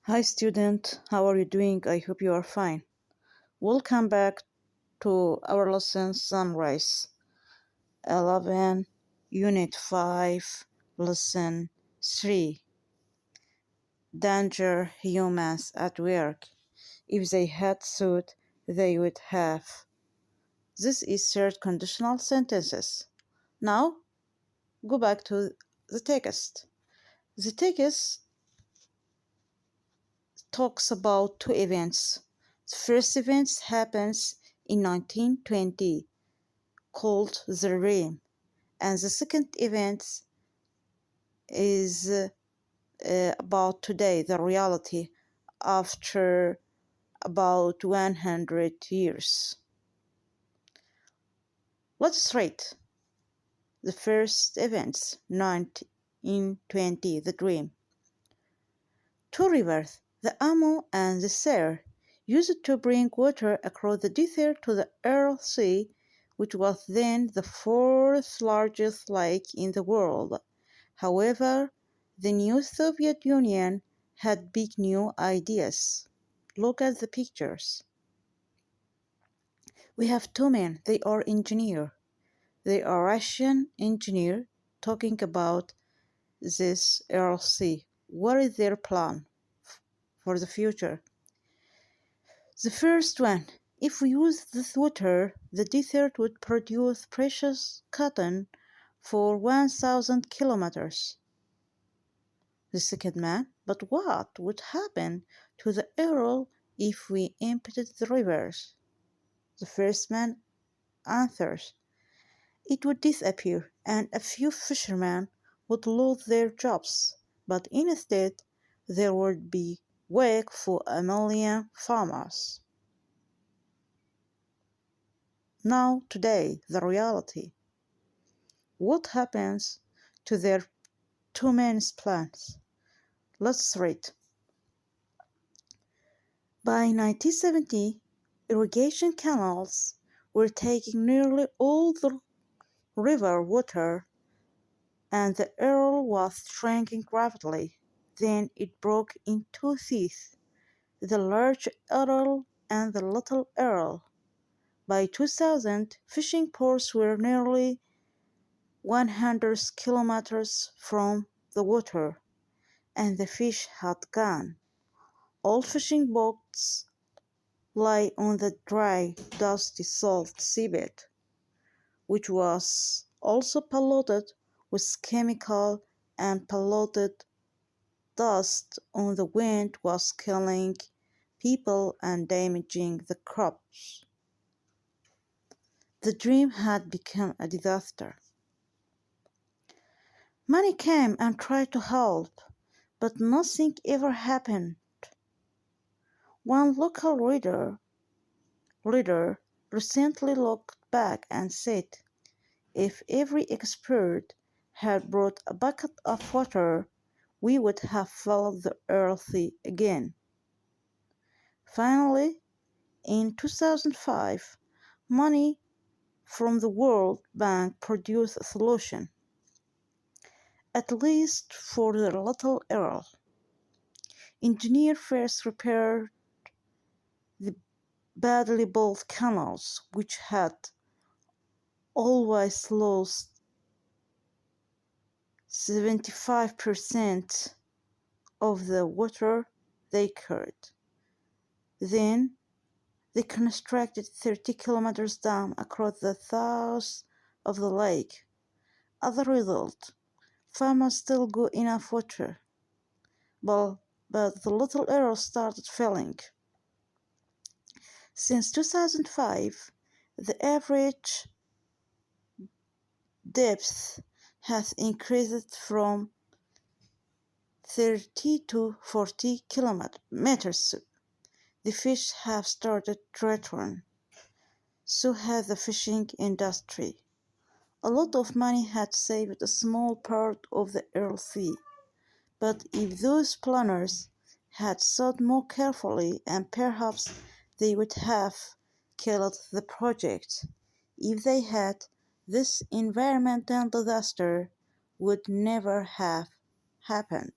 Hi student, how are you doing? I hope you are fine. Welcome back to our lesson Sunrise 11, Unit 5, Lesson 3. Danger humans at work. If they had thought they would have. This is third conditional sentences. Now, go back to the text. The text talks about two events. The first event happens in 1920, called the Dream, and the second event is about today, the reality, after about 100 years. Let's rate the first events, 1920, the Dream. Two rivers, the Ammo and the Saar, used to bring water across the desert to the Aral Sea, which was then the fourth largest lake in the world. However, the new Soviet Union had big new ideas. Look at the pictures. We have two men, they are engineers. They are Russian engineers talking about this Aral Sea. What is their plan for the future? The first one, if we use this water, the desert would produce precious cotton for 1,000 kilometers. The second man, but what would happen to the Aral if we emptied the rivers? The first man answers, it would disappear and a few fishermen would lose their jobs, but instead there would be work for 1,000,000 farmers. Now, today, the reality. What happens to their two men's plans? Let's read. By 1970, irrigation canals were taking nearly all the river water, and the Aral was shrinking rapidly. Then it broke in two seas, the large Aral and the little Aral. By 2000, fishing ports were nearly 100 kilometers from the water, and the fish had gone. All fishing boats lay on the dry, dusty salt seabed, which was also polluted with chemical, and polluted dust on the wind was killing people and damaging the crops. The dream had become a disaster. Many came and tried to help, but nothing ever happened. One local leader recently looked back and said, if every expert had brought a bucket of water, we would have filled the earth again. Finally, in 2005, money from the World Bank produced a solution, at least for the little Aral. Engineers first repaired the badly built canals, which had always lost 75% of the water they carried. Then they constructed 30 kilometers dam across the south of the lake. As a result, farmers still got enough water, but the little Aral started filling. Since 2005, the average depth has increased from 30 to 40 kilometers. The fish have started to return. So has the fishing industry. A lot of money had saved a small part of the Aral Sea. But if those planners had thought more carefully, and perhaps they would have killed the project. If they had, this environmental disaster would never have happened.